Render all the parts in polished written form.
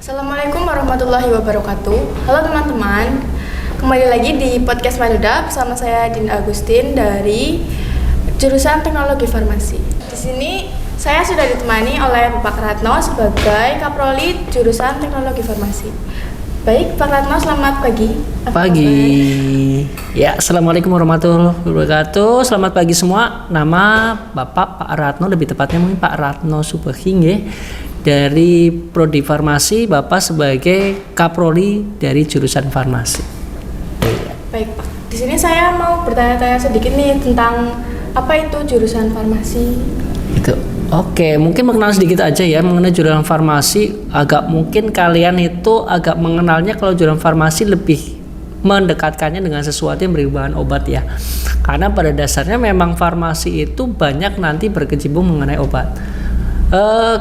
Assalamualaikum warahmatullahi wabarakatuh. Halo teman-teman, kembali lagi di podcast Manuda bersama saya Din Agustin dari jurusan Teknologi Farmasi. Di sini saya sudah ditemani oleh Pak Ratno sebagai Kaproli jurusan Teknologi Farmasi. Baik, Pak Ratno, selamat pagi. Pagi. Ya, assalamualaikum warahmatullahi wabarakatuh. Selamat pagi semua. Nama Bapak Pak Ratno, lebih tepatnya mungkin Pak Ratno Subehing ya. Dari Prodi Farmasi, Bapak sebagai Kaproli dari jurusan Farmasi. Baik, Pak. Di sini saya mau bertanya-tanya sedikit nih tentang apa itu jurusan farmasi. Itu. Oke, mungkin mengenal sedikit aja ya mengenai jurusan farmasi. Agak mungkin kalian itu agak mengenalnya kalau jurusan farmasi lebih mendekatkannya dengan sesuatu yang berhubungan obat ya. Karena pada dasarnya memang farmasi itu banyak nanti berkecimpung mengenai obat.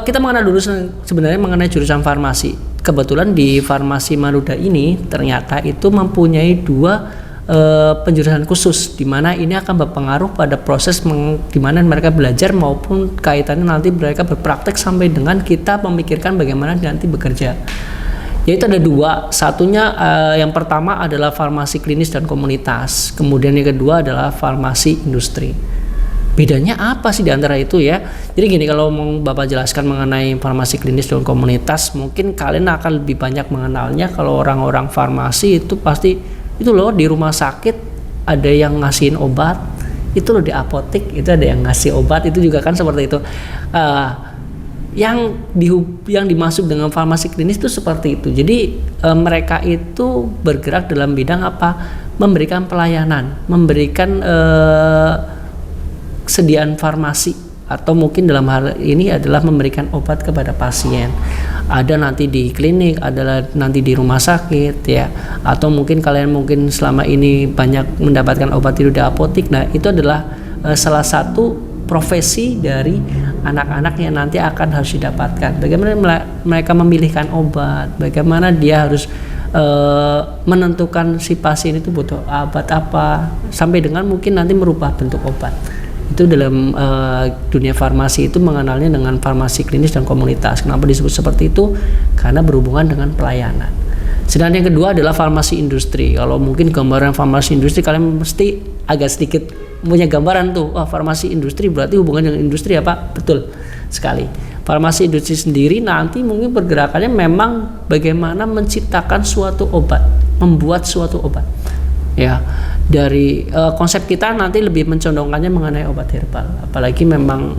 Kita mengenal dulu sebenarnya mengenai jurusan farmasi. Kebetulan di Farmasi Manuda ini ternyata itu mempunyai dua penjurusan khusus, di mana ini akan berpengaruh pada proses di mana mereka belajar maupun kaitannya nanti mereka berpraktek sampai dengan kita memikirkan bagaimana nanti bekerja. Yaitu ada dua, satunya yang pertama adalah farmasi klinis dan komunitas, kemudian yang kedua adalah farmasi industri. Bedanya apa sih di antara itu ya? Jadi gini, kalau mau Bapak jelaskan mengenai farmasi klinis dan komunitas, mungkin kalian akan lebih banyak mengenalnya kalau orang-orang farmasi itu pasti itu loh, di rumah sakit ada yang ngasihin obat, itu loh di apotek itu ada yang ngasih obat, itu juga kan seperti itu. Yang dimaksud dengan farmasi klinis itu seperti itu. Jadi mereka itu bergerak dalam bidang apa? Memberikan pelayanan, memberikan kesediaan farmasi, atau mungkin dalam hal ini adalah memberikan obat kepada pasien. Ada nanti di klinik, ada nanti di rumah sakit ya, atau mungkin kalian mungkin selama ini banyak mendapatkan obat itu di apotek. Nah, itu adalah salah satu profesi dari anak-anak yang nanti akan harus didapatkan. Bagaimana mereka memilihkan obat, bagaimana dia harus menentukan si pasien itu butuh obat apa, sampai dengan mungkin nanti merubah bentuk obat. Itu dalam dunia farmasi itu mengenalnya dengan farmasi klinis dan komunitas. Kenapa disebut seperti itu? Karena berhubungan dengan pelayanan. Sedangkan yang kedua adalah farmasi industri. Kalau mungkin gambaran farmasi industri kalian mesti agak sedikit punya gambaran tuh. Farmasi industri berarti hubungan dengan industri apa? Betul sekali. Farmasi industri sendiri nanti mungkin pergerakannya memang bagaimana menciptakan suatu obat, membuat suatu obat. Ya, dari konsep kita nanti lebih mencondongkannya mengenai obat herbal. Apalagi memang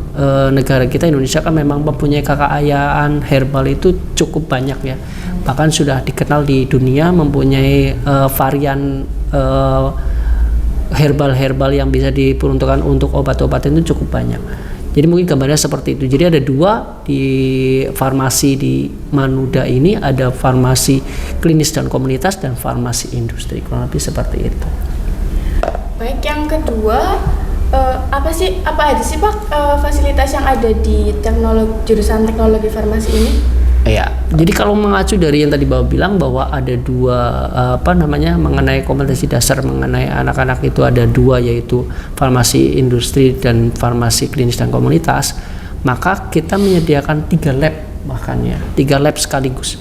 negara kita Indonesia kan memang mempunyai kekayaan herbal itu cukup banyak ya. Bahkan sudah dikenal di dunia mempunyai varian herbal-herbal yang bisa diperuntukkan untuk obat-obatan itu cukup banyak. Jadi mungkin gambarnya seperti itu. Jadi ada dua di farmasi di Manuda ini, ada farmasi klinis dan komunitas dan farmasi industri. Kurang lebih seperti itu. Baik, yang kedua apa aja sih Pak fasilitas yang ada di jurusan teknologi farmasi ini? Ya, jadi kalau mengacu dari yang tadi Bapak bilang bahwa ada dua mengenai kompetensi dasar mengenai anak-anak itu ada dua, yaitu farmasi industri dan farmasi klinis dan komunitas, maka kita menyediakan 3 lab, bahkannya 3 lab sekaligus.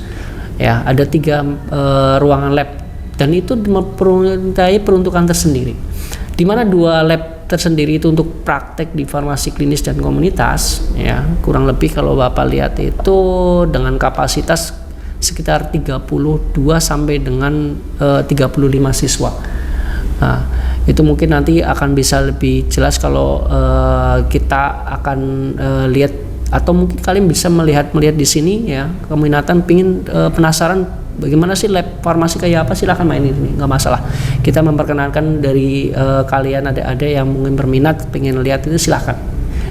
Ya, ada 3 ruangan lab dan itu mempunyai peruntukan tersendiri. Di mana 2 lab tersendiri itu untuk praktek di farmasi klinis dan komunitas ya, kurang lebih kalau Bapak lihat itu dengan kapasitas sekitar 32 sampai dengan 35 siswa. Nah, itu mungkin nanti akan bisa lebih jelas kalau kita akan lihat, atau mungkin kalian bisa melihat di sini ya, keminatan penasaran bagaimana sih lab farmasi kayak apa, silahkan main ini, nggak masalah. Kita memperkenalkan dari kalian ada yang mungkin berminat pengen lihat itu, silahkan.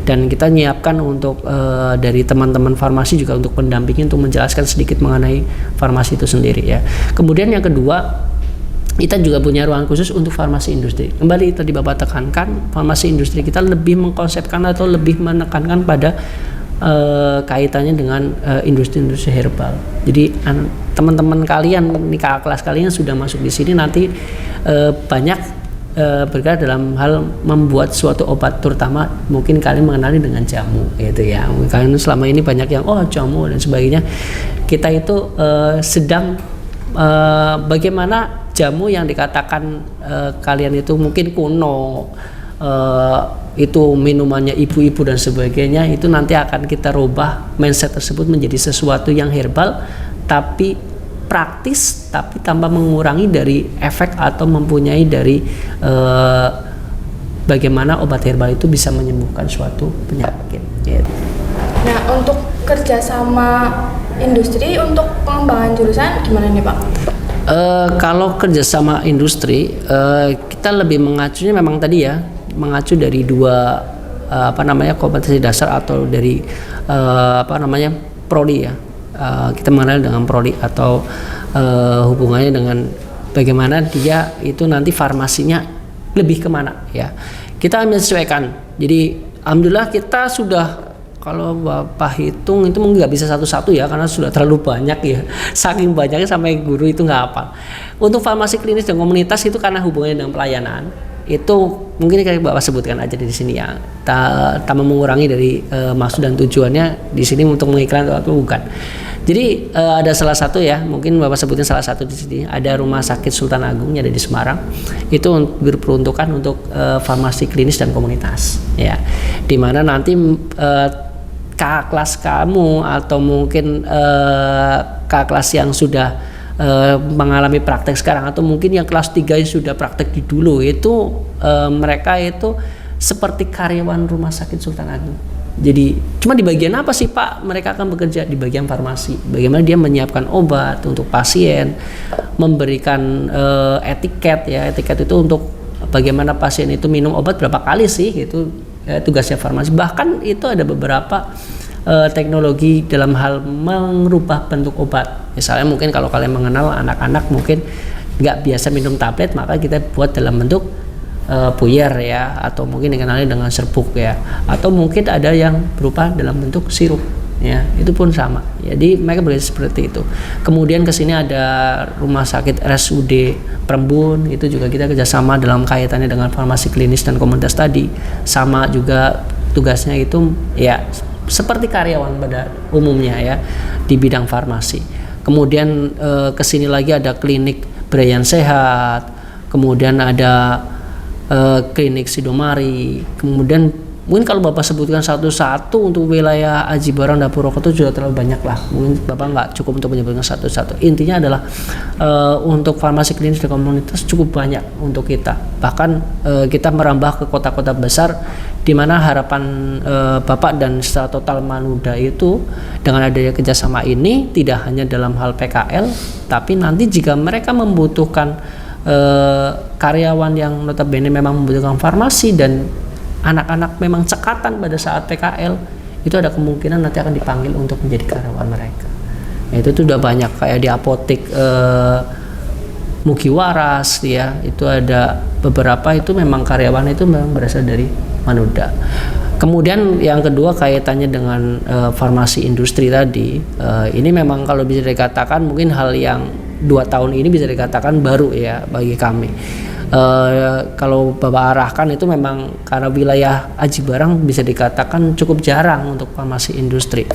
Dan kita nyiapkan untuk dari teman-teman farmasi juga untuk pendampingnya untuk menjelaskan sedikit mengenai farmasi itu sendiri ya. Kemudian yang kedua, kita juga punya ruangan khusus untuk farmasi industri. Kembali tadi Bapak tekankan, farmasi industri kita lebih mengkonsepkan atau lebih menekankan pada kaitannya dengan industri-industri herbal. Jadi teman-teman kalian, ini kakak kelas kalian sudah masuk di sini nanti banyak bergerak dalam hal membuat suatu obat, terutama mungkin kalian mengenali dengan jamu gitu ya. Kalian selama ini banyak yang jamu dan sebagainya. Kita itu sedang bagaimana jamu yang dikatakan kalian itu mungkin kuno, itu minumannya ibu-ibu dan sebagainya, itu nanti akan kita rubah mindset tersebut menjadi sesuatu yang herbal tapi praktis, tapi tanpa mengurangi dari efek atau mempunyai dari bagaimana obat herbal itu bisa menyembuhkan suatu penyakit gitu. Nah, untuk kerjasama industri untuk pengembangan jurusan gimana nih Pak? Kalau kerjasama industri, kita lebih mengacunya memang tadi ya, mengacu dari dua kompetensi dasar atau dari prodi ya. Kita mengenal dengan prodi atau hubungannya dengan bagaimana dia itu nanti farmasinya lebih kemana ya. Kita menyesuaikan. Jadi alhamdulillah kita sudah, kalau Bapak hitung itu mungkin nggak bisa satu-satu ya, karena sudah terlalu banyak ya. Saking banyaknya sampai guru itu nggak hafal. Untuk farmasi klinis dan komunitas itu karena hubungannya dengan pelayanan, itu mungkin kayak Bapak sebutkan aja di sini ya. Tanpa mengurangi dari maksud dan tujuannya di sini untuk mengiklan atau bukan. Jadi ada salah satu ya, mungkin Bapak sebutin salah satu di sini, ada Rumah Sakit Sultan Agung yang ada di Semarang. Itu berperuntukan untuk farmasi klinis dan komunitas ya. Di mana nanti kakak kelas kamu atau mungkin kakak kelas yang sudah mengalami praktek sekarang atau mungkin yang kelas 3 yang sudah praktek di dulu itu mereka itu seperti karyawan Rumah Sakit Sultan Agung. Jadi cuma di bagian apa sih Pak mereka akan bekerja? Di bagian farmasi. Bagaimana dia menyiapkan obat untuk pasien, memberikan etiket ya. Etiket itu untuk bagaimana pasien itu minum obat berapa kali sih, itu tugasnya farmasi. Bahkan itu ada beberapa teknologi dalam hal merubah bentuk obat. Misalnya mungkin kalau kalian mengenal anak-anak mungkin nggak biasa minum tablet, maka kita buat dalam bentuk puyer ya, atau mungkin dikenali dengan serbuk ya, atau mungkin ada yang berupa dalam bentuk sirup ya, itu pun sama. Jadi mereka bekerja seperti itu. Kemudian kesini ada Rumah Sakit RSUD Perembun, itu juga kita kerjasama dalam kaitannya dengan farmasi klinis dan komunitas tadi. Sama juga tugasnya itu ya seperti karyawan pada umumnya ya di bidang farmasi. Kemudian kesini lagi ada klinik Brian Sehat, kemudian ada klinik Sidomari, kemudian mungkin kalau Bapak sebutkan satu-satu untuk wilayah Aji Barang Dapur Rokok itu sudah terlalu banyak lah, mungkin Bapak nggak cukup untuk menyebutkan satu-satu. Intinya adalah untuk farmasi klinis dan komunitas cukup banyak untuk kita, bahkan kita merambah ke kota-kota besar, di mana harapan Bapak dan secara total Manuda itu dengan adanya kerjasama ini tidak hanya dalam hal PKL, tapi nanti jika mereka membutuhkan karyawan yang notabene memang membutuhkan farmasi dan anak-anak memang cekatan pada saat PKL, itu ada kemungkinan nanti akan dipanggil untuk menjadi karyawan mereka. Itu tuh udah banyak kayak di apotek Mugiwaras ya, itu ada beberapa itu memang karyawan itu memang berasal dari Manuda. Kemudian yang kedua kaitannya dengan farmasi industri tadi, ini memang kalau bisa dikatakan mungkin hal yang 2 tahun ini bisa dikatakan baru ya bagi kami. Kalau Bapak arahkan itu memang karena wilayah Aji Barang bisa dikatakan cukup jarang untuk farmasi industri.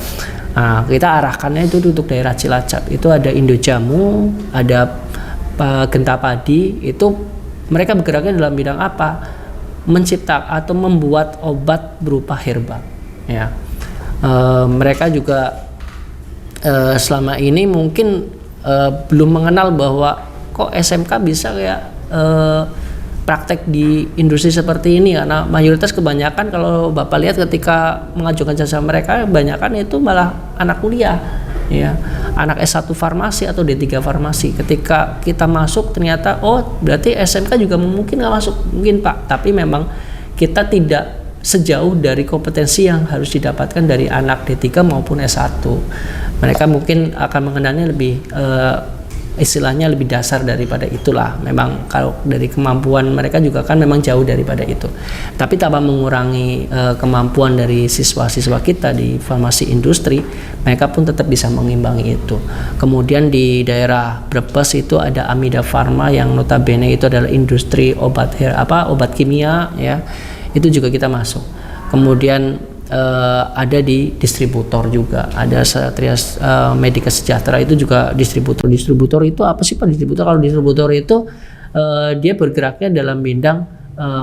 Nah, kita arahkannya itu untuk daerah Cilacap. Itu ada Indojamu, ada Genta Padi. Itu mereka bergeraknya dalam bidang apa? Menciptakan atau membuat obat berupa herbal. Ya, mereka juga selama ini mungkin belum mengenal bahwa kok SMK bisa kayak praktek di industri seperti ini, karena mayoritas kebanyakan kalau Bapak lihat ketika mengajukan jasa mereka kebanyakan itu malah anak kuliah ya, anak S1 farmasi atau D3 farmasi. Ketika kita masuk ternyata berarti SMK juga mungkin nggak masuk, mungkin Pak, tapi memang kita tidak sejauh dari kompetensi yang harus didapatkan dari anak D3 maupun S1. Mereka mungkin akan mengenalnya lebih istilahnya lebih dasar daripada itulah. Memang kalau dari kemampuan mereka juga kan memang jauh daripada itu. Tapi tanpa mengurangi kemampuan dari siswa-siswa kita di farmasi industri, mereka pun tetap bisa mengimbangi itu. Kemudian di daerah Brebes itu ada Amida Pharma yang notabene itu adalah industri obat kimia ya. Itu juga kita masuk. Kemudian ada di distributor juga, ada Satria Medika Sejahtera itu juga distributor. Distributor itu apa sih Pak distributor? Kalau distributor itu dia bergeraknya dalam bidang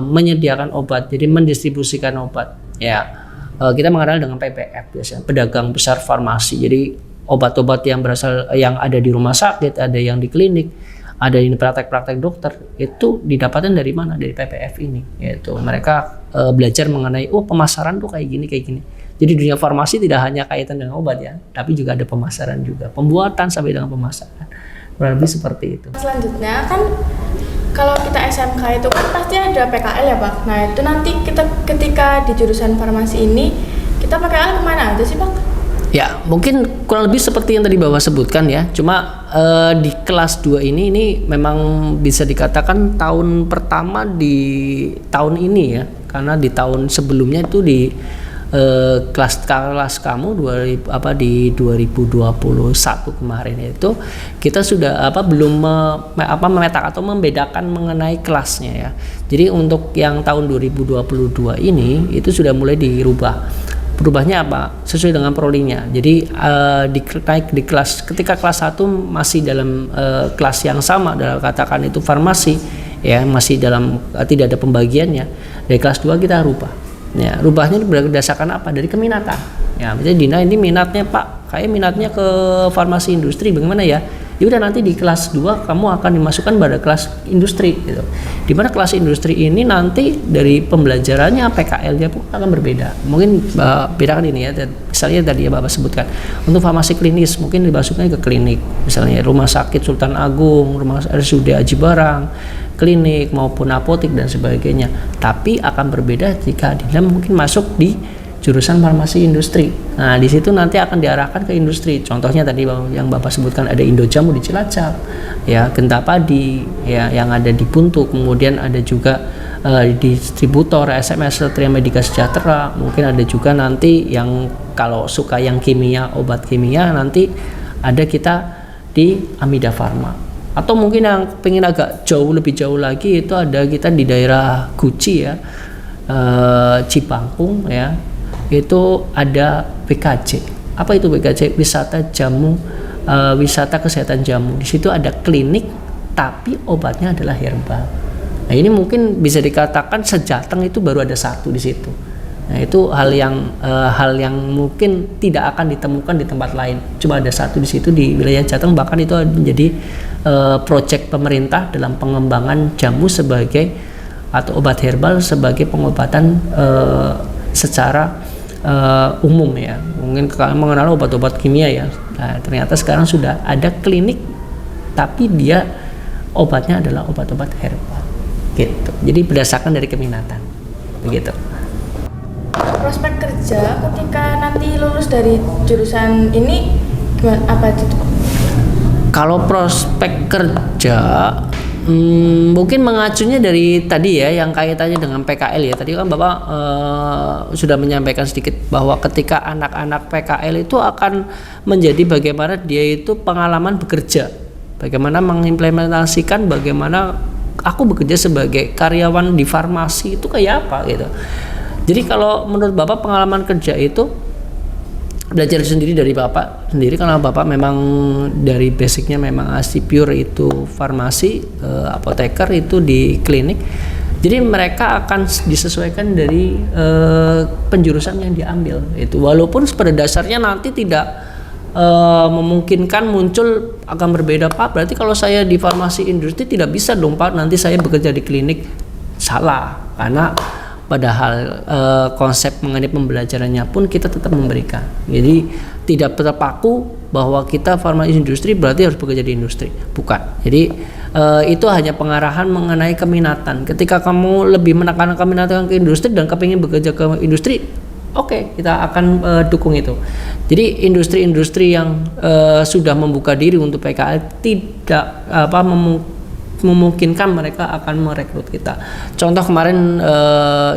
menyediakan obat, jadi mendistribusikan obat ya. Kita mengenal dengan PBF biasanya, pedagang besar farmasi. Jadi obat-obat yang berasal yang ada di rumah sakit, ada yang di klinik, ada di praktek-praktek dokter, itu didapatkan dari mana? Dari PPF ini, yaitu mereka belajar mengenai pemasaran tuh kayak gini. Jadi dunia farmasi tidak hanya kaitan dengan obat ya, tapi juga ada pemasaran juga, pembuatan sampai dengan pemasaran, kurang lebih seperti itu. Selanjutnya kan kalau kita SMK itu kan pasti ada PKL ya Pak. Nah itu nanti kita ketika di jurusan farmasi ini kita PKL kemana aja sih Pak? Ya, mungkin kurang lebih seperti yang tadi Bapak sebutkan ya. Cuma di kelas 2 ini memang bisa dikatakan tahun pertama di tahun ini ya. Karena di tahun sebelumnya itu di kelas kamu di 2021 kemarin itu kita sudah belum memetakan atau membedakan mengenai kelasnya ya. Jadi untuk yang tahun 2022 ini itu sudah mulai dirubah. Berubahnya apa? Sesuai dengan prolinya. Jadi naik di kelas, ketika kelas 1 masih dalam kelas yang sama, dalam katakan itu farmasi ya, masih dalam tidak ada pembagiannya. Dari kelas 2 kita rubah. Ya, rubahnya berdasarkan apa? Dari keminatan. Ya, misalnya Dina ini minatnya Pak, kayak minatnya ke farmasi industri, bagaimana ya? Ya udah nanti di kelas 2 kamu akan dimasukkan pada kelas industri gitu. Di mana kelas industri ini nanti dari pembelajarannya PKL-nya pun akan berbeda. Mungkin bedakan ini ya, misalnya tadi ya Bapak sebutkan untuk farmasi klinis mungkin dimasukkan ke klinik, misalnya Rumah Sakit Sultan Agung, Rumah RSUD Aji Barang, klinik maupun apotek dan sebagainya. Tapi akan berbeda jika Dina mungkin masuk di jurusan farmasi industri. Nah, di situ nanti akan diarahkan ke industri. Contohnya tadi yang Bapak sebutkan ada Indojamu di Cilacap, ya, Genta Padi, ya, yang ada di Buntu. Kemudian ada juga distributor SMS Satria Medika Sejahtera. Mungkin ada juga nanti yang kalau suka yang kimia, obat kimia, nanti ada kita di Amida Pharma. Atau mungkin yang pengen agak lebih jauh lagi itu ada kita di daerah Guci ya, Cipangkung ya. Itu ada WKJ. Apa itu WKJ? Wisata jamu, wisata kesehatan jamu. Di situ ada klinik, tapi obatnya adalah herbal. Nah ini mungkin bisa dikatakan sejateng itu baru ada satu di situ. Nah itu hal yang mungkin tidak akan ditemukan di tempat lain. Cuma ada satu di situ di wilayah Jateng. Bahkan itu menjadi proyek pemerintah dalam pengembangan jamu sebagai atau obat herbal sebagai pengobatan secara umum ya. Mungkin kalian mengenal obat-obat kimia ya. Nah, ternyata sekarang sudah ada klinik tapi dia obatnya adalah obat-obat herbal gitu. Jadi berdasarkan dari keminatan begitu. Prospek kerja ketika nanti lulus dari jurusan ini gimana, apa itu? Kalau prospek kerja mungkin mengacunya dari tadi ya yang kaitannya dengan PKL ya. Tadi kan Bapak sudah menyampaikan sedikit bahwa ketika anak-anak PKL itu akan menjadi bagaimana dia itu pengalaman bekerja, bagaimana mengimplementasikan bagaimana aku bekerja sebagai karyawan di farmasi itu kayak apa gitu. Jadi kalau menurut Bapak pengalaman kerja itu belajar sendiri dari Bapak sendiri, karena Bapak memang dari basicnya memang asli pure itu farmasi, apoteker itu di klinik. Jadi mereka akan disesuaikan dari penjurusan yang diambil itu. Walaupun pada dasarnya nanti tidak memungkinkan muncul akan berbeda Pak. Berarti kalau saya di farmasi industri tidak bisa dong Pak, nanti saya bekerja di klinik. Salah, karena padahal konsep mengenai pembelajarannya pun kita tetap memberikan. Jadi tidak terpaku bahwa kita farmasi industri berarti harus bekerja di industri. Bukan. Jadi itu hanya pengarahan mengenai keminatan. Ketika kamu lebih menekankan keminatan ke industri dan kepingin bekerja ke industri, oke, kita akan dukung itu. Jadi industri-industri yang sudah membuka diri untuk PKL tidak memungkinkan mereka akan merekrut kita. Contoh kemarin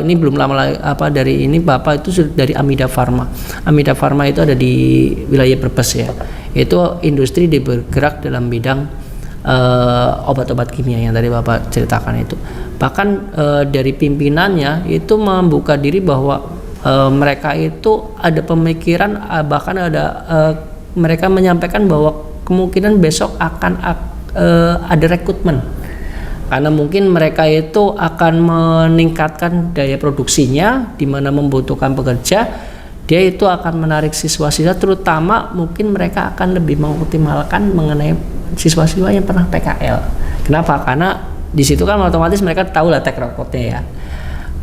ini belum lama dari ini Bapak itu sudah dari Amida Pharma. Amida Pharma itu ada di wilayah Brebes ya. Itu industri bergerak dalam bidang obat-obat kimia yang tadi Bapak ceritakan itu. Bahkan dari pimpinannya itu membuka diri bahwa mereka itu ada pemikiran, bahkan ada mereka menyampaikan bahwa kemungkinan besok akan ada rekrutmen, karena mungkin mereka itu akan meningkatkan daya produksinya, di mana membutuhkan pekerja. Dia itu akan menarik siswa-siswa, terutama mungkin mereka akan lebih mengoptimalkan mengenai siswa-siswa yang pernah PKL. Kenapa? Karena di situ kan otomatis mereka tahu lah track recordnya ya.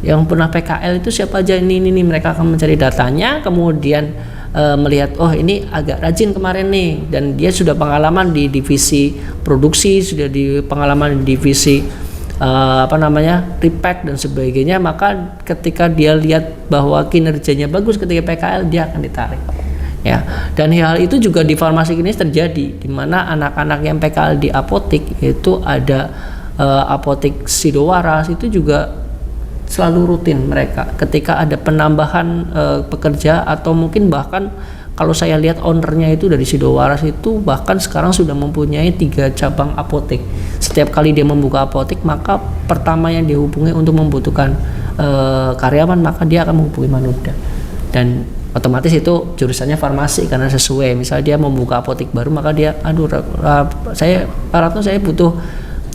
Yang pernah PKL itu siapa aja, ini mereka akan mencari datanya, kemudian melihat oh ini agak rajin kemarin nih, dan dia sudah pengalaman di divisi produksi, sudah di pengalaman di divisi repack dan sebagainya, maka ketika dia lihat bahwa kinerjanya bagus ketika PKL, dia akan ditarik ya. Dan hal itu juga di farmasi klinis terjadi, di mana anak-anak yang PKL di apotik itu ada apotik Sidowaras itu juga selalu rutin mereka ketika ada penambahan pekerja, atau mungkin bahkan kalau saya lihat ownernya itu dari Sidowaras itu bahkan sekarang sudah mempunyai 3 cabang apotek. Setiap kali dia membuka apotek, maka pertama yang dihubungi untuk membutuhkan karyawan, maka dia akan menghubungi Manuda, dan otomatis itu jurusannya farmasi karena sesuai. Misal dia membuka apotek baru, maka dia saya butuh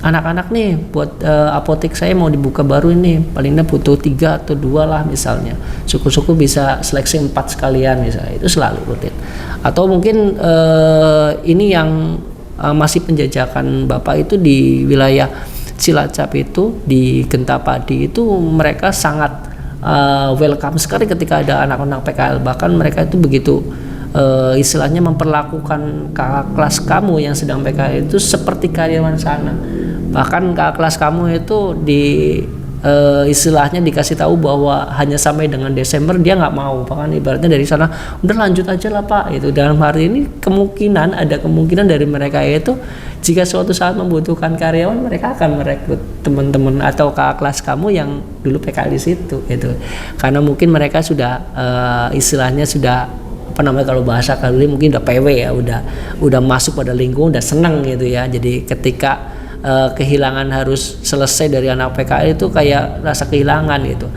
anak-anak nih buat apotek saya mau dibuka baru ini, palingnya butuh 3 atau 2 lah misalnya, suku-suku bisa seleksi 4 sekalian misalnya, itu selalu rutin. Atau mungkin ini yang masih penjajakan Bapak itu di wilayah Cilacap itu, di Gentapadi itu mereka sangat welcome sekali ketika ada anak-anak PKL. Bahkan mereka itu begitu istilahnya memperlakukan kakak kelas kamu yang sedang PKL itu seperti karyawan sana. Bahkan kakak kelas kamu itu istilahnya dikasih tahu bahwa hanya sampai dengan Desember, dia nggak mau. Bahkan ibaratnya dari sana udah lanjut aja lah Pak itu. Dalam hari ini ada kemungkinan dari mereka itu jika suatu saat membutuhkan karyawan, mereka akan merekrut teman-teman atau kakak kelas kamu yang dulu PKL di situ gitu. Karena mungkin mereka sudah istilahnya sudah kalau bahasa kali mungkin udah PW ya, udah masuk pada lingkungan, udah senang gitu ya. Jadi ketika kehilangan harus selesai dari anak PKL itu kayak rasa kehilangan gitu.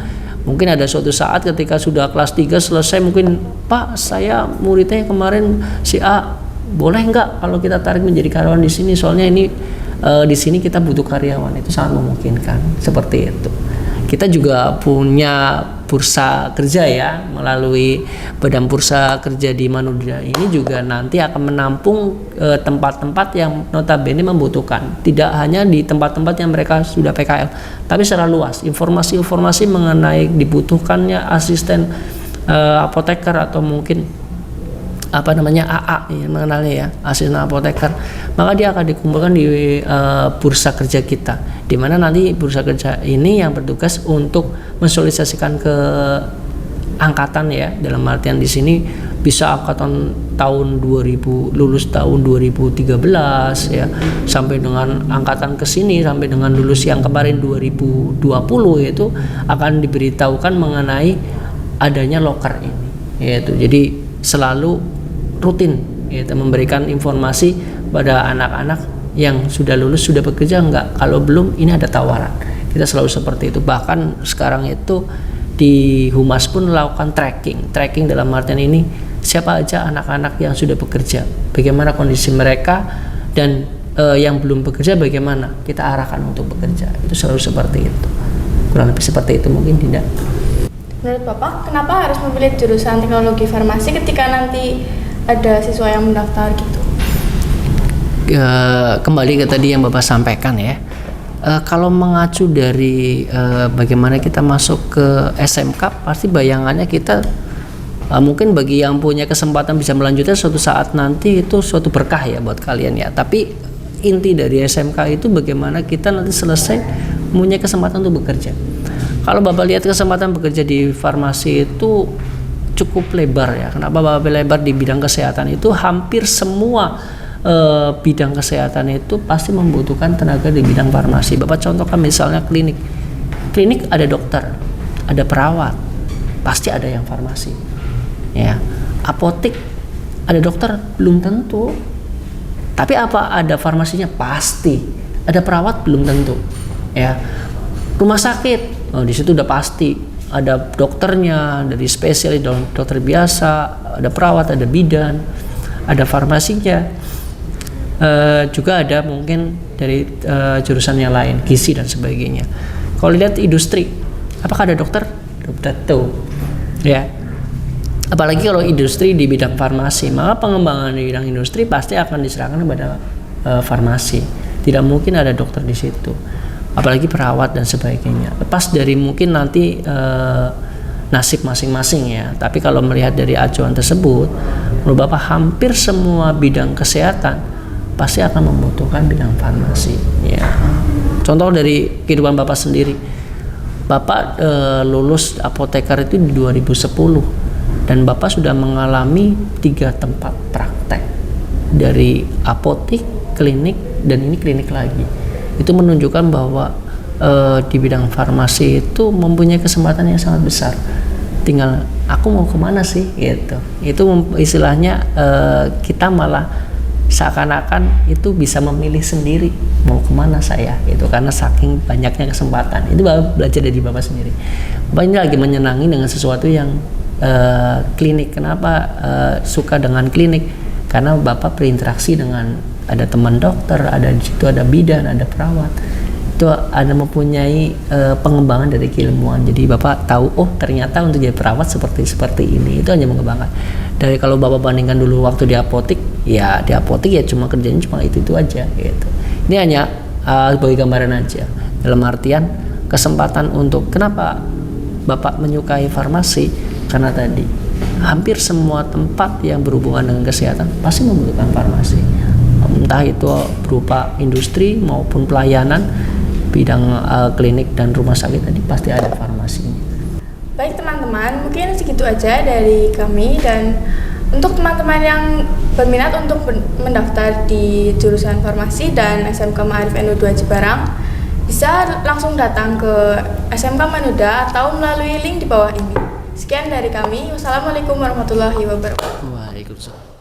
Mungkin ada suatu saat ketika sudah kelas 3 selesai, mungkin Pak saya muridnya kemarin si A, boleh nggak kalau kita tarik menjadi karyawan di sini, soalnya ini di sini kita butuh karyawan. Itu sangat memungkinkan seperti itu. Kita juga punya bursa kerja ya, melalui Badan Bursa Kerja di Manuda ini juga nanti akan menampung tempat-tempat yang notabene membutuhkan, tidak hanya di tempat-tempat yang mereka sudah PKL, tapi secara luas informasi-informasi mengenai dibutuhkannya asisten apoteker atau mungkin AA ya, mengenalnya ya, asisten apoteker, maka dia akan dikumpulkan di bursa kerja kita, di mana nanti bursa kerja ini yang bertugas untuk mensosialisasikan ke angkatan ya, dalam artian di sini bisa angkatan tahun 2000 lulus tahun 2013 ya, sampai dengan angkatan kesini sampai dengan lulus yang kemarin 2020 itu akan diberitahukan mengenai adanya loker ini, yaitu jadi selalu rutin yaitu memberikan informasi pada anak-anak yang sudah lulus, sudah bekerja enggak, kalau belum ini ada tawaran. Kita selalu seperti itu. Bahkan sekarang itu di Humas pun melakukan tracking dalam artian ini siapa aja anak-anak yang sudah bekerja, bagaimana kondisi mereka, dan yang belum bekerja bagaimana kita arahkan untuk bekerja. Itu selalu seperti itu, kurang lebih seperti itu mungkin. Tidak. Menurut Bapak, kenapa harus memilih jurusan teknologi farmasi ketika nanti ada siswa yang mendaftar gitu? Kembali ke tadi yang Bapak sampaikan ya, kalau mengacu dari bagaimana kita masuk ke SMK, pasti bayangannya kita mungkin bagi yang punya kesempatan bisa melanjutkan suatu saat nanti itu suatu berkah ya buat kalian ya. Tapi inti dari SMK itu bagaimana kita nanti selesai punya kesempatan untuk bekerja. Kalau Bapak lihat kesempatan bekerja di farmasi itu cukup lebar ya. Kenapa Bapak lebar di bidang kesehatan itu hampir semua bidang kesehatan itu pasti membutuhkan tenaga di bidang farmasi. Bapak contohkan misalnya klinik. Klinik ada dokter, ada perawat, pasti ada yang farmasi. Ya. Apotek ada dokter belum tentu. Tapi apa ada farmasinya? Pasti. Ada perawat belum tentu. Ya. Rumah sakit, di situ udah pasti ada dokternya, dari spesialis, dokter biasa, ada perawat, ada bidan, ada farmasinya. Juga ada mungkin dari jurusan yang lain, gizi dan sebagainya. Kalau lihat industri, apakah ada dokter? Belum tentu. Ya. Apalagi kalau industri di bidang farmasi, maka pengembangan di bidang industri pasti akan diserahkan kepada farmasi. Tidak mungkin ada dokter di situ. Apalagi perawat dan sebagainya. Lepas dari mungkin nanti nasib masing-masing ya. Tapi kalau melihat dari acuan tersebut, menurut Bapak hampir semua bidang kesehatan pasti akan membutuhkan bidang farmasi. Ya. Contoh dari kehidupan Bapak sendiri, Bapak lulus apoteker itu di 2010 dan Bapak sudah mengalami 3 tempat praktek dari apotek, klinik, dan ini klinik lagi. Itu menunjukkan bahwa di bidang farmasi itu mempunyai kesempatan yang sangat besar. Tinggal aku mau kemana sih gitu. Itu istilahnya kita malah seakan-akan itu bisa memilih sendiri mau kemana saya gitu, karena saking banyaknya kesempatan. Itu Bapak belajar dari Bapak sendiri. Bapak ini lagi menyenangi dengan sesuatu yang klinik. Kenapa suka dengan klinik? Karena Bapak berinteraksi dengan ada teman dokter, ada di situ ada bidan, ada perawat. Itu ada mempunyai pengembangan dari keilmuan. Jadi Bapak tahu, oh ternyata untuk jadi perawat seperti ini. Itu hanya mengembangkan. Dari kalau Bapak bandingkan dulu waktu di apotek, ya di apotek ya cuma kerjanya cuma itu aja gitu. Ini hanya sebagai gambaran aja. Dalam artian kesempatan untuk kenapa Bapak menyukai farmasi, karena tadi hampir semua tempat yang berhubungan dengan kesehatan pasti membutuhkan farmasi. Entah itu berupa industri maupun pelayanan, bidang klinik dan rumah sakit tadi pasti ada farmasinya. Baik teman-teman, mungkin segitu aja dari kami, dan untuk teman-teman yang berminat untuk mendaftar di jurusan farmasi dan SMK Ma'arif NU2 Cibarang, bisa langsung datang ke SMK Manuda atau melalui link di bawah ini. Sekian dari kami. Wassalamualaikum warahmatullahi wabarakatuh. Waalaikumsalam.